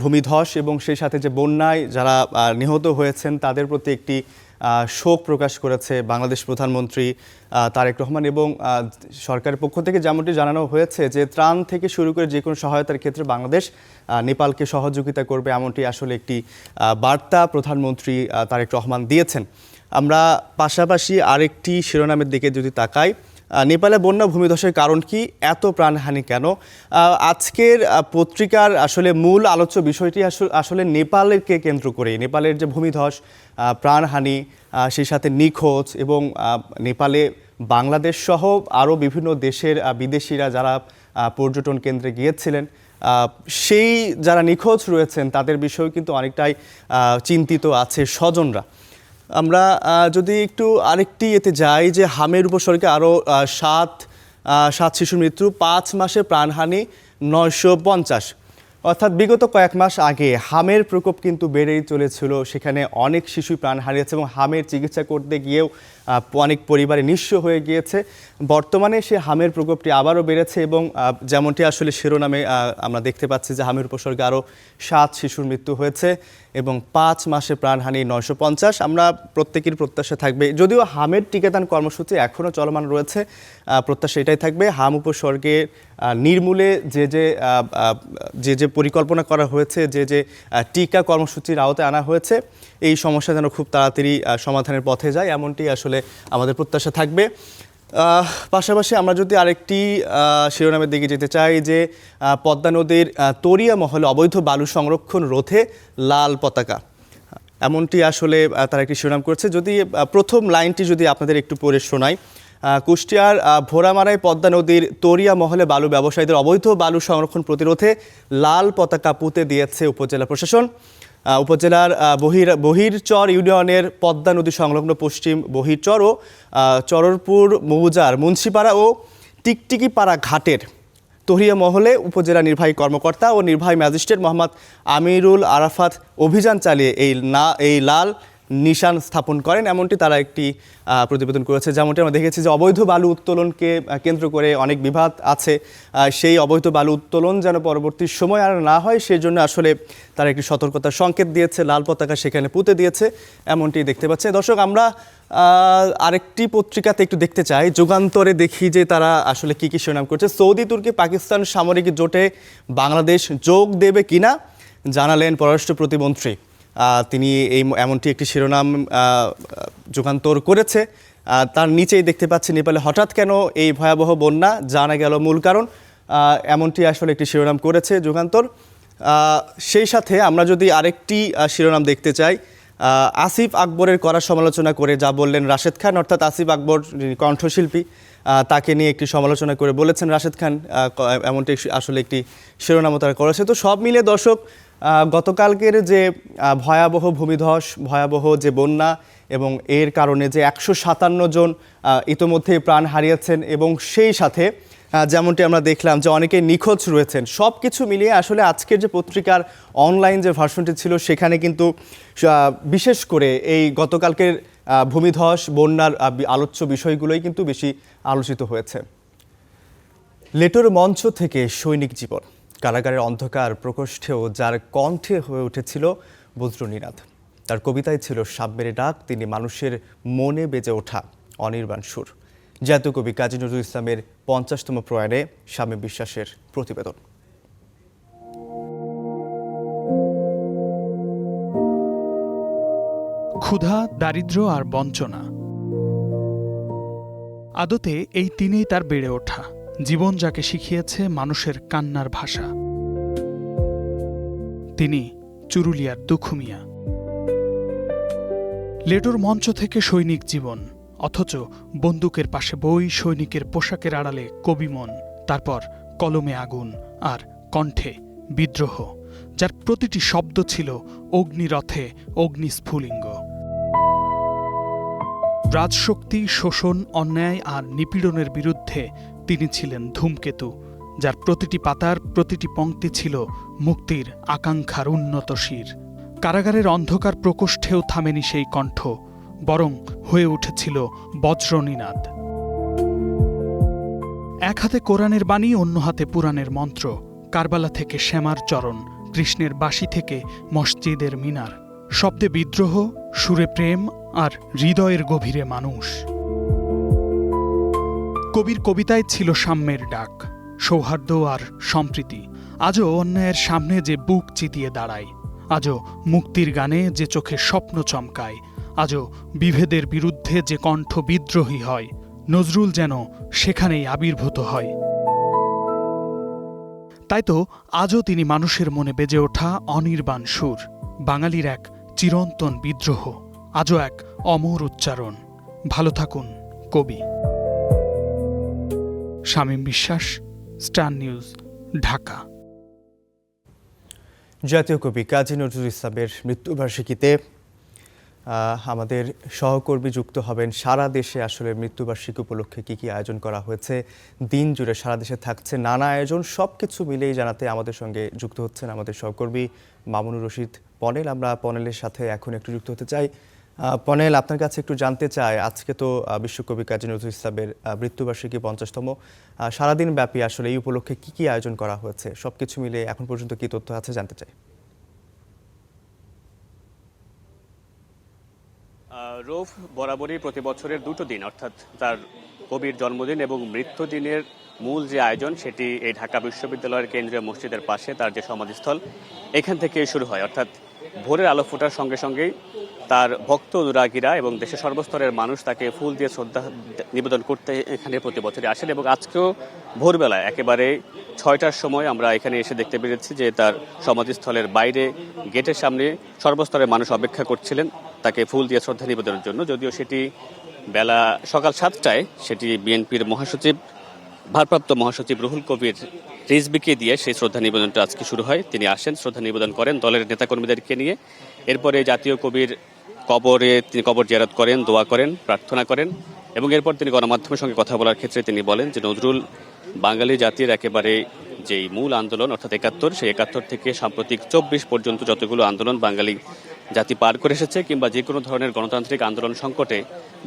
ভূমিধস এবং সেই সাথে যে বন্যায় যারা নিহত হয়েছেন তাদের প্রতি একটি শোক প্রকাশ করেছে বাংলাদেশ প্রধানমন্ত্রী তারেক রহমান। এবং সরকারের পক্ষ থেকে যেমনটি জানানো হয়েছে যে ত্রাণ থেকে শুরু করে যে কোনো সহায়তার ক্ষেত্রে বাংলাদেশ নেপালকে সহযোগিতা করবে, এমনটি আসলে একটি বার্তা প্রধানমন্ত্রী তারেক রহমান দিয়েছেন। আমরা পাশাপাশি আরেকটি শিরোনামের দিকে যদি তাকাই, নেপালে বন্যা ভূমিধসের কারণ কি, এত প্রাণহানি কেন? আজকের পত্রিকার আসলে মূল আলোচ্য বিষয়টি আসলে নেপালকে কেন্দ্র করে, নেপালের যে ভূমিধস, প্রাণহানি, সেই সাথে নিখোঁজ এবং নেপালে বাংলাদেশ সহ আরও বিভিন্ন দেশের বিদেশিরা যারা পর্যটন কেন্দ্রে গিয়েছিলেন, সেই যারা নিখোঁজ রয়েছেন তাদের বিষয়েও কিন্তু অনেকটাই চিন্তিত আছে স্বজনরা। আমরা যদি একটু আরেকটি এতে যাই যে হামের উপসর্গে আরও 7 শিশুর মৃত্যু, 5 মাসে প্রাণহানি 950। অর্থাৎ বিগত কয়েক মাস আগে হামের প্রকোপ কিন্তু বেড়েই চলেছিল, সেখানে অনেক শিশুই প্রাণ হারিয়েছে এবং হামের চিকিৎসা করতে গিয়েও অনেক পরিবারে নিঃস্ব হয়ে গিয়েছে। বর্তমানে সে হামের প্রকোপটি আবারও বেড়েছে এবং যেমনটি আসলে শিরোনামে আমরা দেখতে পাচ্ছি যে হামের উপসর্গে আরও 7 শিশুর মৃত্যু হয়েছে এবং 5 মাসে প্রাণহানি 950। আমরা প্রত্যেকের প্রত্যাশা থাকবে, যদিও হামের টিকাদান কর্মসূচি এখনও চলমান রয়েছে, প্রত্যাশা এটাই থাকবে হাম উপসর্গে নির্মূলে যে পরিকল্পনা করা হয়েছে, যে টিকা কর্মসূচির আওতায় আনা হয়েছে, এই সমস্যা যেন খুব তাড়াতাড়ি সমাধানের পথে যায়, এমনটি আসলে আমাদের প্রত্যাশা থাকবে। পাশাপাশি আমরা যদি আরেকটি শিরোনামের দিকে যেতে চাই যে পদ্মা নদীর তরিয়া মহলে অবৈধ বালু সংরক্ষণ রোধে লাল পতাকা, এমনটি আসলে তারা একটি শিরোনাম করেছে। যদি প্রথম লাইনটি যদি আপনাদের একটু পড়ে শোনাই, কুষ্টিয়ার ভোরামারায় পদ্মা নদীর তরিয়া মহলে বালু ব্যবসায়ীদের অবৈধ বালু সংরক্ষণ প্রতিরোধে লাল পতাকা পুঁতে দিয়েছে উপজেলা প্রশাসন। উপজেলার বহিরচর ইউনিয়নের পদ্মা নদী সংলগ্ন পশ্চিম বহিরচর ও চররপুর মৌজার মুন্সিপাড়া ও টিকটিকিপাড়া ঘাটের তরিয়া মহলে উপজেলা নির্বাহী কর্মকর্তা ও নির্বাহী ম্যাজিস্ট্রেট মোহাম্মদ আমিরুল আরাফাত অভিযান চালিয়ে এই লাল নিশান স্থাপন করেন, এমনটি তারা একটি প্রতিবেদন করেছে। যেমনটি আমরা দেখেছি যে অবৈধ বালু উত্তোলনকে কেন্দ্র করে অনেক বিবাদ আছে, সেই অবৈধ বালু উত্তোলন যেন পরবর্তী সময় আর না হয় সেই জন্য আসলে তারা একটি সতর্কতার সংকেত দিয়েছে, লাল পতাকা সেখানে পুঁতে দিয়েছে, এমনটি দেখতে পাচ্ছে। দর্শক, আমরা আরেকটি পত্রিকাতে একটু দেখতে চাই, যুগান্তরে দেখি যে তারা আসলে কি শিরোনাম করছে। সৌদি, তুর্কি, পাকিস্তান সামরিক জোটে বাংলাদেশ যোগ দেবে কিনা জানালেন পররাষ্ট্র প্রতিমন্ত্রী। তিনি এমনটি একটি শিরোনাম যুগান্তর করেছে। তার নিচেই দেখতে পাচ্ছি নেপালে হঠাৎ কেন এই ভয়াবহ বন্যা, জানা গেল মূল কারণ, এমনটি আসলে একটি শিরোনাম করেছে যুগান্তর। সেই সাথে আমরা যদি আরেকটি শিরোনাম দেখতে চাই, আসিফ আকবরের কড়া সমালোচনা করে যা বললেন রাশেদ খান, অর্থাৎ আসিফ আকবর কণ্ঠশিল্পী, তাকে নিয়ে একটি সমালোচনা করে বলেছেন রাশেদ খান, এমনটি আসলে একটি শিরোনামও তারা করেছে। তো সব মিলে দর্শক, গতকালকের যে ভয়াবহ ভূমিধস, ভয়াবহ যে বন্যা এবং এর কারণে যে 157 জন ইতোমধ্যে প্রাণ হারিয়েছেন এবং সেই সাথে যেমনটি আমরা দেখলাম যে অনেকে নিখোঁজ রয়েছেন, সব কিছু মিলিয়ে আসলে আজকের যে পত্রিকার অনলাইন যে ভার্সনটি ছিল সেখানে কিন্তু বিশেষ করে এই গতকালকের ভূমিধস বন্যার আলোচ্য বিষয়গুলোই কিন্তু বেশি আলোচিত হয়েছে। লেটোর মঞ্চ থেকে সৈনিক জীবন, কারাগারের অন্ধকার প্রকোষ্ঠেও যার কণ্ঠে হয়ে উঠেছিল বজ্রনীনাদ, তার কবিতায় ছিল সাপ মেরে ডাক, তিনি মানুষের মনে বেজে ওঠা অনির্বাণ সুর। জাতীয় কবি কাজী নজরুল ইসলামের 50তম প্রয়াণে শামীম বিশ্বাসের প্রতিবেদন। ক্ষুধা, দারিদ্র্য আর বঞ্চনা, আদতে এই তিনেই তার বেড়ে ওঠা। জীবন যাকে শিখিয়েছে মানুষের কান্নার ভাষা। তিনি চুরুলিয়ার দুখু মিয়া। লেটোর মঞ্চ থেকে সৈনিক জীবন, অথচ বন্দুকের পাশে বই, সৈনিকের পোশাকের আড়ালে কবি মন, তারপর কলমে আগুন আর কণ্ঠে বিদ্রোহ, যার প্রতিটি শব্দ ছিল অগ্নিরথে অগ্নিস্ফুলিঙ্গ। রাজশক্তি, শোষণ, অন্যায় আর নিপীড়নের বিরুদ্ধে তিনি ছিলেন ধূমকেতু, যার প্রতিটি পাতার প্রতিটি পংক্তি ছিল মুক্তির আকাঙ্ক্ষার উন্নত শির। কারাগারের অন্ধকার প্রকোষ্ঠেও থামেনি সেই কণ্ঠ, বরং হয়ে উঠেছিল বজ্রনীনাদ। এক হাতে কোরআনের বাণী, অন্য হাতে পুরাণের মন্ত্র, কারবালা থেকে শ্যামার চরণ, কৃষ্ণের বাঁশি থেকে মসজিদের মিনার, শব্দে বিদ্রোহ, সুরে প্রেম আর হৃদয়ের গভীরে মানুষ। কবির কবিতায় ছিল সাম্যের ডাক, সৌহার্দ্য আর সম্প্রীতি। আজও অন্যায়ের সামনে যে বুক চিতিয়ে দাঁড়ায়, আজও মুক্তির গানে যে চোখে স্বপ্ন চমকায়, আজও বিভেদের বিরুদ্ধে যে কণ্ঠ বিদ্রোহী হয়, নজরুল যেন সেখানেই আবির্ভূত হয়। তাই তো আজও তিনি মানুষের মনে বেজে ওঠা অনির্বাণ সুর, বাঙালির এক চিরন্তন বিদ্রোহ, আজও এক অমর উচ্চারণ। ভালো থাকুন কবি। শামীম বিশ্বাস, স্টার নিউজ, ঢাকা। জাতীয় কবি কাজী নজরুল ইসলামের মৃত্যুবার্ষিকীতে আমাদের সহকর্মী যুক্ত হবেন। সারা দেশে আসলে মৃত্যুবার্ষিকী উপলক্ষে কী কী আয়োজন করা হয়েছে, দিন জুড়ে সারা দেশে থাকছে নানা আয়োজন, সব কিছু মিলেই জানাতে আমাদের সঙ্গে যুক্ত হচ্ছেন আমাদের সহকর্মী মামুনুর রশিদ পনেল। আমরা পনেলের সাথে এখন একটু যুক্ত হতে চাই। পনেল, আপনার কাছে একটু জানতে চাই, আজকে তো বিশ্বকবি কাজী নজরুল ইসলামের মৃত্যুবার্ষিকী 50তম, সারাদিন ব্যাপী আসলে এই উপলক্ষে কী কী আয়োজন করা হয়েছে, সব কিছু মিলে এখন পর্যন্ত কী তথ্য আছে জানতে চাই। রৌফ বরাবরই প্রতি বছরের দুটো দিন, অর্থাৎ তার কবির জন্মদিন এবং মৃত্যুদিনের মূল যে আয়োজন সেটি এই ঢাকা বিশ্ববিদ্যালয়ের কেন্দ্রীয় মসজিদের পাশে তার যে সমাধিস্থল, এখান থেকে শুরু হয়। অর্থাৎ ভোরের আলো ফোটার সঙ্গে সঙ্গেই তার ভক্ত অনুরাগীরা এবং দেশের সর্বস্তরের মানুষ তাকে ফুল দিয়ে শ্রদ্ধা নিবেদন করতে এখানে প্রতি বছরই আসেন। এবং আজকেও ভোরবেলায় একেবারে 6টার সময় আমরা এখানে এসে দেখতে পেরেছি যে তার সমাধিস্থলের বাইরে গেটের সামনে সর্বস্তরের মানুষ অপেক্ষা করছিলেন তাকে ফুল দিয়ে শ্রদ্ধা নিবেদনের জন্য। যদিও সেটি বেলা সকাল 7টায় সেটি বিএনপির মহাসচিব, ভারপ্রাপ্ত মহাসচিব রুহুল কবির রিজভিকে দিয়ে সেই শ্রদ্ধা নিবেদনটা আজকে শুরু হয়। তিনি আসেন, শ্রদ্ধা নিবেদন করেন দলের নেতাকর্মীদেরকে নিয়ে। এরপরে জাতীয় কবির কবরে তিনি কবর জিয়ারত করেন, দোয়া করেন, প্রার্থনা করেন এবং এরপর তিনি গণমাধ্যমের সঙ্গে কথা বলার ক্ষেত্রে তিনি বলেন যে নজরুল বাঙালি জাতির একেবারে যেই মূল আন্দোলন অর্থাৎ 71, সেই 71 থেকে সাম্প্রতিক 24 পর্যন্ত যতগুলো আন্দোলন বাঙালি জাতি পার করে এসেছে, কিংবা যে কোনো ধরনের গণতান্ত্রিক আন্দোলন সংকটে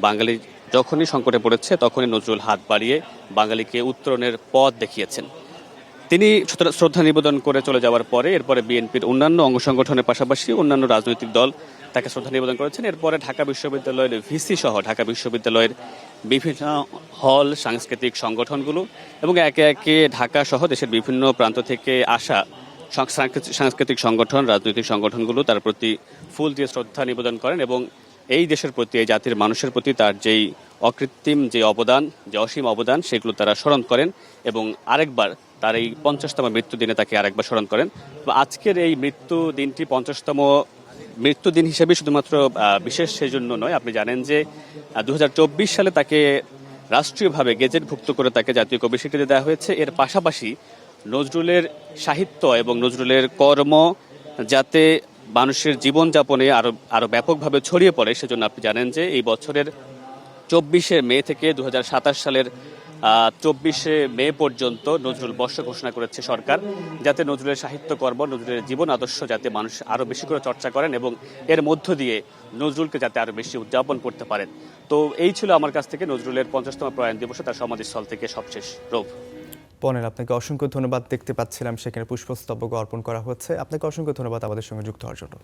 বাঙালি যখনই সংকটে পড়েছে তখনই নজরুল হাত বাড়িয়ে বাঙালিকে উত্তরণের পথ দেখিয়েছেন। তিনি শ্রদ্ধা নিবেদন করে চলে যাওয়ার পরে এরপরে বিএনপির অন্যান্য অঙ্গ সংগঠনের পাশাপাশি অন্যান্য রাজনৈতিক দল তাকে শ্রদ্ধা নিবেদন করেছেন। এরপরে ঢাকা বিশ্ববিদ্যালয়ের ভিসি সহ ঢাকা বিশ্ববিদ্যালয়ের বিভিন্ন হল, সাংস্কৃতিক সংগঠনগুলো এবং একে একে ঢাকা সহ দেশের বিভিন্ন প্রান্ত থেকে আসা সাংস্কৃতিক সংগঠন, রাজনৈতিক সংগঠনগুলো তার প্রতি ফুল দিয়ে শ্রদ্ধা নিবেদন করেন এবং এই দেশের প্রতি, এই জাতির মানুষের প্রতি তার যেই অকৃত্রিম যে অবদান, যে অসীম অবদান, সেগুলো তারা স্মরণ করেন এবং আরেকবার তার এই 50তম মৃত্যুদিনে তাকে আরেকবার স্মরণ করেন। আজকের এই মৃত্যু দিনটি 50তম মৃত্যুদিন হিসেবে শুধুমাত্র বিশেষ সেজন্য নয়, আপনি জানেন যে 2024 সালে তাকে রাষ্ট্রীয়ভাবে গেজেটভুক্ত করে তাকে জাতীয় কবি স্বীকৃতি দেওয়া হয়েছে। এর পাশাপাশি নজরুলের সাহিত্য এবং নজরুলের কর্ম যাতে মানুষের জীবনযাপনে আরো ব্যাপকভাবে ছড়িয়ে পড়ে, সেজন্য আপনি জানেন যে এই বছরের 24শে মে থেকে 2027 সালের 24শে মে পর্যন্ত নজরুল বর্ষ ঘোষণা করেছে সরকার, যাতে নজরুলের সাহিত্যকর্ম, নজরুলের জীবন আদর্শ যাতে মানুষ আরো বেশি করে চর্চা করেন এবং এর মধ্য দিয়ে নজরুলকে যাতে আরো বেশি উদযাপন করতে পারেন। তো এই ছিল আমার কাছ থেকে নজরুলের 50তম প্রয়াণ দিবসে তার সমাধিস্থল থেকে সবশেষ রূপ। পনের আপনাকে অসংখ্য ধন্যবাদ। দেখতে পাচ্ছিলাম সেখানে পুষ্পস্তবক অর্পণ করা হচ্ছে। আপনাকে অসংখ্য ধন্যবাদ আমাদের সঙ্গে যুক্ত হওয়ার জন্য।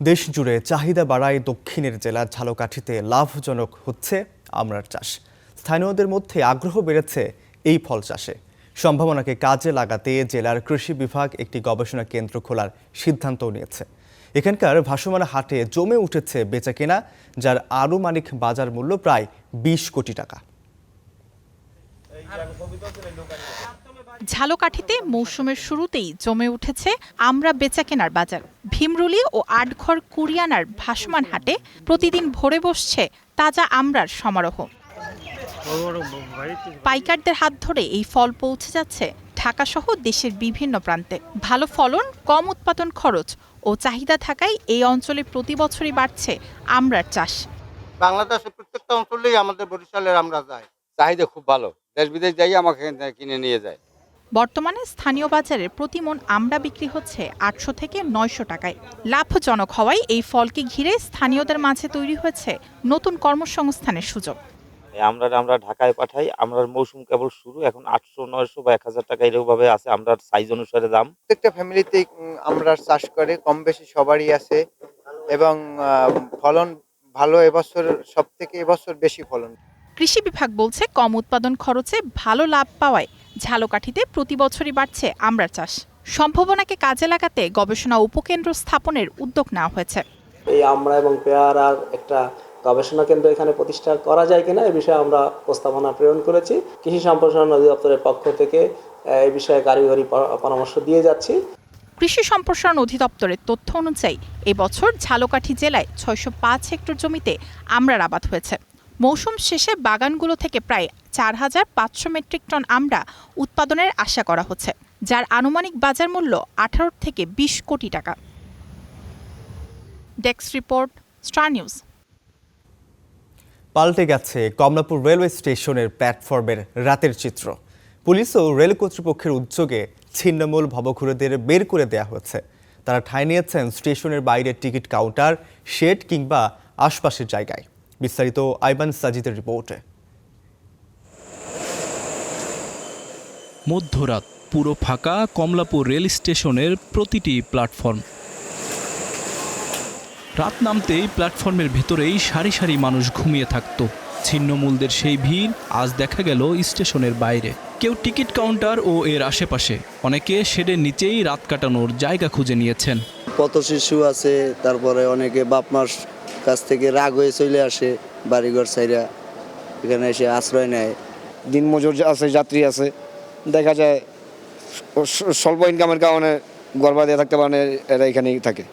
দেশ জুড়ে চাহিদা বাড়ায় দক্ষিণের জেলা ঝালকাঠিতে লাভজনক হচ্ছে আমড়ার চাষ। স্থানীয়দের মধ্যে আগ্রহ বেড়েছে এই ফল চাষে। সম্ভাবনাকে কাজে লাগাতে জেলার কৃষি বিভাগ একটি গবেষণা কেন্দ্র খোলার সিদ্ধান্ত নিয়েছে। এখানকার ভাসমান হাটে জমে উঠেছে বেচাকেনা, যার আনুমানিক বাজার মূল্য প্রায় 20 কোটি টাকা। ঝালকাঠিতে মৌসুমের শুরুতেই জমে উঠেছে আমড়া বেচাকেনার বাজার। ভীমরুলি ও আটঘর কুরিয়ানার ভাসমান হাটে প্রতিদিন ভরে বসছে তাজা আমড়ার সমারোহ। পাইকারদের হাত ধরে এই ফল পৌঁছে যাচ্ছে ঢাকাসহ দেশের বিভিন্ন প্রান্তে। ভালো ফলন, কম উৎপাদন খরচ ও চাহিদা থাকায় এই অঞ্চলে প্রতি বছরই বাড়ছে আমড়ার চাষ। বাংলাদেশের প্রত্যেকটা অঞ্চলেই আমাদের বরিশালের আমড়া যায়, চাহিদা খুব ভালো, দেশ বিদেশ যাই আমাকে কিনে নিয়ে যায়। বর্তমানে স্থানীয় বাজারে প্রতি মণ আমড়া বিক্রি হচ্ছে 800 থেকে 900 টাকায়। লাভজনক হওয়ায় এই ফলকে ঘিরে স্থানীয়দের মাঝে তৈরি হয়েছে নতুন কর্মসংস্থানের সুযোগ। আমরা ঢাকায় পাঠাই। আমরার মৌসুম কেবল শুরু, এখন 800, 900 বা 1000 টাকা এরকমভাবে আছে আমরার সাইজ অনুসারে দাম। প্রত্যেকটা ফ্যামিলিতে আমরার চাষ করে, কম বেশি সবারই আছে এবং ফলন ভালো। এবছর সব থেকে এবছর বেশি ফলন। কৃষি বিভাগ বলছে কম উৎপাদন খরচে ভালো লাভ পাওয়ায় ঝালকাঠিতে প্রতি বছরই বাড়ছে আমড়া চাষ। সম্ভাবনাকে কাজে লাগাতে গবেষণা উপকেন্দ্র স্থাপনের উদ্যোগ নেওয়া হয়েছে। এই আমড়া এবং পেয়ারার একটা গবেষণা কেন্দ্র এখানে প্রতিষ্ঠা করা যায় কিনা এ বিষয়ে আমরা প্রস্তাবনা প্রেরণ করেছি। কৃষি সম্প্রসারণ অধিদপ্তরের পক্ষ থেকে এই বিষয়ে কারিগরি পরামর্শ দিয়ে যাচ্ছি। কৃষি সম্প্রসারণ অধিদপ্তরের তথ্য অনুযায়ী এবছর ঝালকাঠি জেলায় 605 হেক্টর জমিতে আমড়ার আবাদ হয়েছে। মৌসুম শেষে বাগানগুলো থেকে প্রায় 4500 মেট্রিক টন আমড়া উৎপাদনের আশা করা হচ্ছে, যার আনুমানিক বাজার মূল্য 18 থেকে 20 কোটি টাকা। Desk report, star news. পাল্টে গেছে কমলাপুর রেলওয়ে স্টেশনের প্ল্যাটফর্মের রাতের চিত্র। পুলিশ ও রেল কর্তৃপক্ষের উদ্যোগে ছিন্নমূল ভবঘুরেদের বের করে দেওয়া হয়েছে। তারা ঠাঁই নিয়েছেন স্টেশনের বাইরে টিকিট কাউন্টার, শেড কিংবা আশপাশের জায়গায়। বিস্তারিত আইবান সাজিদের রিপোর্টে। মধ্যরাত, পুরো ফাঁকা কমলাপুর রেল স্টেশনের প্রতিটি প্ল্যাটফর্ম। রাত নামতেই প্ল্যাটফর্মের ভেতরেই সারি সারি মানুষ ঘুমিয়ে থাকত। ছিন্নমূলদের সেই ভিড় আজ দেখা গেল স্টেশনের বাইরে। কেউ টিকিট কাউন্টার ও এর আশেপাশে, অনেকে শেডের নিচেই রাত কাটানোর জায়গা খুঁজে নিয়েছেন। পথ শিশু আছে, তারপরে অনেকে বাপ মার কাছ থেকে রাগ হয়ে চলে আসে, বাড়িঘর সাইরা এখানে এসে আশ্রয় নেয়। দিনমজুর আছে, যাত্রী আছে, দেখা যায় স্বল্প ইনকামের কারণে গর্বা দিয়ে থাকতে পারে, এরা এখানেই থাকে।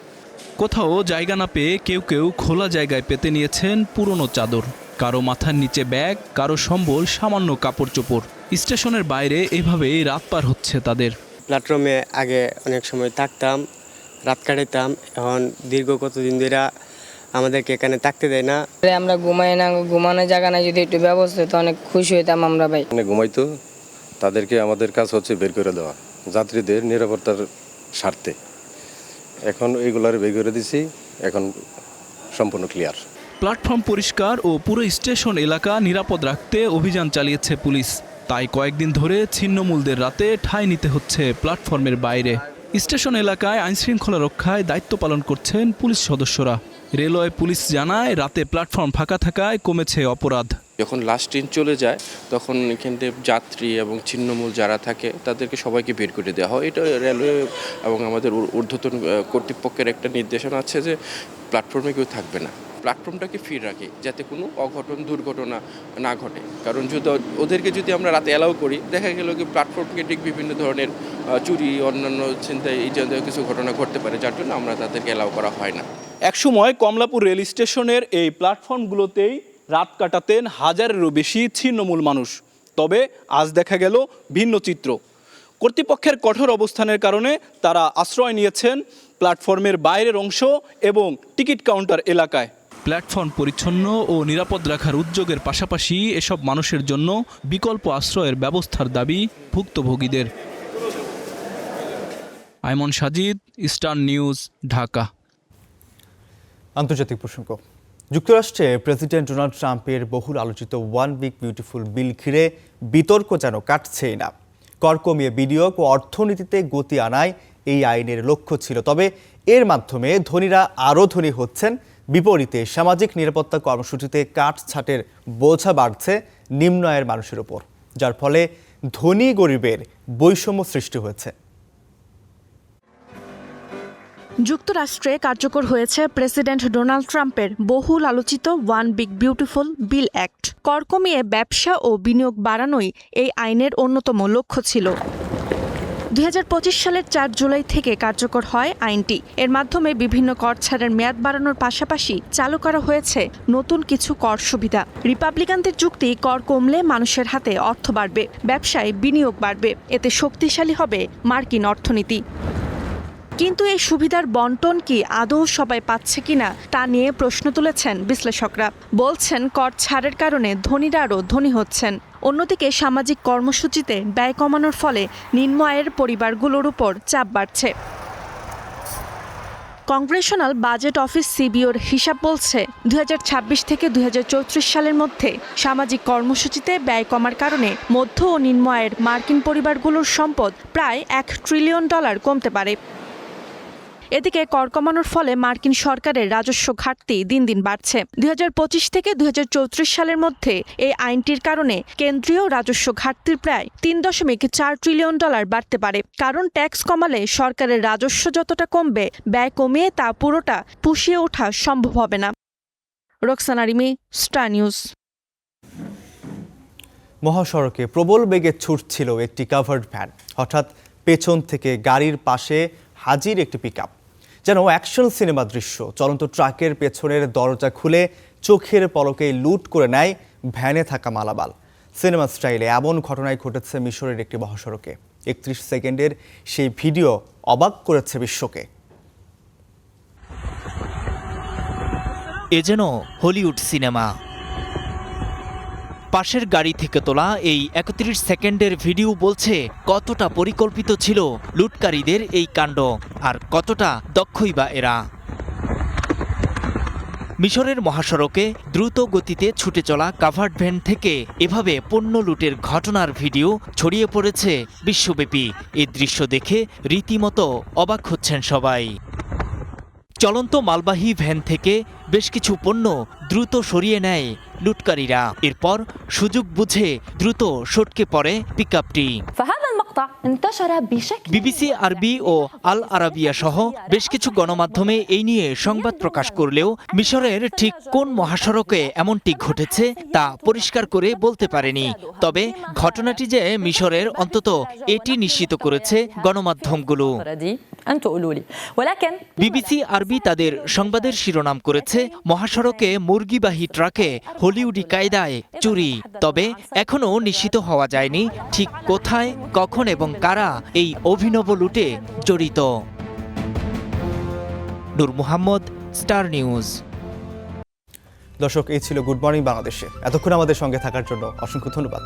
কোথাও জায়গা না পেয়ে কেউ কেউ খোলা জায়গায় পেতে নিয়েছেন পুরনো চাদর, কারো মাথার নিচে ব্যাগ, কারো সম্বল সামান্য কাপড় চোপড়। স্টেশনের বাইরে এভাবেই রাত পার হচ্ছে তাদের। প্ল্যাটফর্মে আগে অনেক সময় থাকতাম, রাত কাটাইতাম, এখন দীর্ঘ কতদিন ধরে আমাদেরকে এখানে থাকতে দেয় না। আমরা ঘুমাই না, ঘুমানোর জায়গা নাই, যদি একটু ব্যবস্থা হতো অনেক খুশি হইতাম আমরা ভাই। ঘুমাইতো, তাদেরকে আমাদের কাজ হচ্ছে বের করে দেওয়া, যাত্রীদের নিরাপত্তার স্বার্থে। এখন এইগুলার বের করে দিছি, এখন সম্পূর্ণ ক্লিয়ার। প্ল্যাটফর্ম পরিষ্কার ও পুরো স্টেশন এলাকা নিরাপদ রাখতে অভিযান চালিয়েছে পুলিশ। তাই কয়েকদিন ধরে ছিন্নমূলদের রাতে ঠাঁই নিতে হচ্ছে প্ল্যাটফর্মের বাইরে। স্টেশন এলাকায় আইনশৃঙ্খলা রক্ষায় দায়িত্ব পালন করছেন পুলিশ সদস্যরা। রেলওয়ে পুলিশ জানায়, রাতে প্ল্যাটফর্ম ফাঁকা থাকায় কমেছে অপরাধ। যখন লাস্ট ট্রেন চলে যায় তখন এখানে যাত্রী এবং ছিন্নমূল যারা থাকে তাদেরকে সবাইকে বের করে দেওয়া হয়। এটা রেলওয়ে এবং আমাদের ঊর্ধ্বতন কর্তৃপক্ষের একটা নির্দেশনা আছে যে প্ল্যাটফর্মে কেউ থাকবে না, প্ল্যাটফর্মটাকে ফ্রি রাখি যাতে কোনো অঘটন দুর্ঘটনা না ঘটে। কারণ যদি ওদেরকে যদি আমরা রাতে অ্যালাউ করি, দেখা গেল কি প্ল্যাটফর্মকে ঠিক বিভিন্ন ধরনের চুরি, অন্যান্য চিন্তায় এই জাতীয় কিছু ঘটনা ঘটতে পারে, যার জন্য আমরা তাদেরকে অ্যালাউ করা হয় না। একসময় কমলাপুর রেল স্টেশনের এই প্ল্যাটফর্মগুলোতেই রাত কাটাতেন হাজারেরও বেশি ছিন্নমূল মানুষ। তবে আজ দেখা গেল ভিন্ন চিত্র। কর্তৃপক্ষের কঠোর অবস্থানের কারণে তারা আশ্রয় নিয়েছেন প্ল্যাটফর্মের বাইরের অংশ এবং টিকিট কাউন্টার এলাকায়। প্ল্যাটফর্ম পরিচ্ছন্ন ও নিরাপদ রাখার উদ্যোগের পাশাপাশি এসব মানুষের জন্য বিকল্প আশ্রয়ের ব্যবস্থার দাবি ভুক্তভোগীদের। আইমন সাজিদ, স্টার নিউজ, ঢাকা। আন্তর্জাতিক প্রসঙ্গ। যুক্তরাষ্ট্রে প্রেসিডেন্ট ডোনাল্ড ট্রাম্পের বহুল আলোচিত ওয়ান বিগ বিউটিফুল বিল ঘিরে বিতর্ক যেন কাটছেই না। কর কমিয়ে বিনিয়োগ ও অর্থনীতিতে গতি আনায় এই আইনের লক্ষ্য ছিল। তবে এর মাধ্যমে ধনীরা আরও ধনী হচ্ছেন, বিপরীতে সামাজিক নিরাপত্তা কর্মসূচিতে কাটছাঁটের বোঝা বাড়ছে নিম্ন আয়ের মানুষের উপর, যার ফলে ধনী গরিবের বৈষম্য সৃষ্টি হয়েছে। যুক্তরাষ্ট্রে কার্যকর হয়েছে প্রেসিডেন্ট ডোনাল্ড ট্রাম্পের বহুল আলোচিত one big beautiful bill act. কর কমিয়ে ব্যবসা ও বিনিয়োগ বাড়ানোই এই আইনের অন্যতম লক্ষ্য ছিল। 2025 সালের 4 জুলাই থেকে কার্যকর হয় আইনটি। এর মাধ্যমে বিভিন্ন কর ছাড়ের মেয়াদ বাড়ানোর পাশাপাশি চালু করা হয়েছে নতুন কিছু কর সুবিধা। রিপাবলিকানদের যুক্তি, কর কমলে মানুষের হাতে অর্থ বাড়বে, ব্যবসায় বিনিয়োগ বাড়বে, এতে শক্তিশালী হবে মার্কিন অর্থনীতি। কিন্তু এই সুবিধার বন্টন কি আদৌ সবাই পাচ্ছে কিনা তা নিয়ে প্রশ্ন তুলেছেন বিশ্লেষকরা। বলছেন, কর ছাড়ের কারণে ধনীরা আরও ধনী হচ্ছেন। অন্যদিকে সামাজিক কর্মসূচিতে ব্যয় কমানোর ফলে নিম্ন আয়ের পরিবারগুলোর উপর চাপ বাড়ছে। কংগ্রেশনাল বাজেট অফিস সিবিওর হিসাব বলছে, 2026 থেকে 2034 সালের মধ্যে সামাজিক কর্মসূচিতে ব্যয় কমার কারণে মধ্য ও নিম্ন আয়ের মার্কিন পরিবারগুলোর সম্পদ প্রায় $1 ট্রিলিয়ন কমতে পারে। এদিকে কর কমানোর ফলে মার্কিন সরকারের রাজস্ব ঘাটতি দিন দিন বাড়ছে। 2025 থেকে 2034 সালের মধ্যে এই আইনটির কারণে কেন্দ্রীয় রাজস্ব ঘাটতির প্রায় $3.4 ট্রিলিয়ন বাড়তে পারে। কারণ ট্যাক্স কমালে সরকারের রাজস্ব যতটা কমবে, ব্যয় কমিয়ে তা পুরোটা পুষিয়ে ওঠা সম্ভব হবে না। Roksana Rimi, star news. মহাসড়কে প্রবল বেগে ছুটছিল একটি কাভার্ড ভ্যান। হঠাৎ পেছন থেকে গাড়ির পাশে হাজির একটি পিকআপ, যেন অ্যাকশন সিনেমা দৃশ্য। চলন্ত ট্রাকের পেছনের দরজা খুলে চোখের পলকেই লুট করে নেয় ভ্যানে থাকা মালামাল। সিনেমা স্টাইলে এমন ঘটনায় ঘটেছে মিশরের একটি মহাসড়কে। 31 সেকেন্ডের সেই ভিডিও অবাক করেছে বিশ্বকে। এ যেন হলিউড সিনেমা। পাশের গাড়ি থেকে তোলা এই 31 সেকেন্ডের ভিডিও বলছে কতটা পরিকল্পিত ছিল লুটকারীদের এই কাণ্ড, আর কতটা দক্ষই বা এরা। মিশরের মহাসড়কে দ্রুত গতিতে ছুটে চলা কাভার্ড ভ্যান থেকে এভাবে পণ্য লুটের ঘটনার ভিডিও ছড়িয়ে পড়েছে বিশ্বব্যাপী। এই দৃশ্য দেখে রীতিমতো অবাক হচ্ছেন সবাই। চলন্ত মালবাহী ভ্যান থেকে বেশ কিছু পণ্য দ্রুত সরিয়ে নেয় লুটকারীরা। এরপর সুযোগ বুঝে দ্রুত সটকে পড়ে পিকআপটি। বিবিসি আরবি ও আল আরাবিয়া সহ বেশ কিছু গণমাধ্যমে এই নিয়ে সংবাদ প্রকাশ করলেও মিশরের ঠিক কোন মহাসড়কে এমনটি ঘটেছে তা পরিষ্কার করে বলতে পারেনি। তবে ঘটনাটি যে মিশরের, অন্তত এটি নিশ্চিত করেছে গণমাধ্যমগুলো। বিবিসি আরবি তাদের সংবাদের শিরোনাম করেছে, মহাসড়কে মুরগিবাহী ট্রাকে হলিউডি কায়দায় চুরি। তবে এখনও নিশ্চিত হওয়া যায়নি ঠিক কোথায়, কখন এবং কারা এই অভিনব লুটে জড়িত। নূর মোহাম্মদ, স্টার নিউজ। দর্শক, এই ছিল গুড মর্নিং বাংলাদেশে। এতক্ষণ আমাদের সঙ্গে থাকার জন্য অসংখ্য ধন্যবাদ।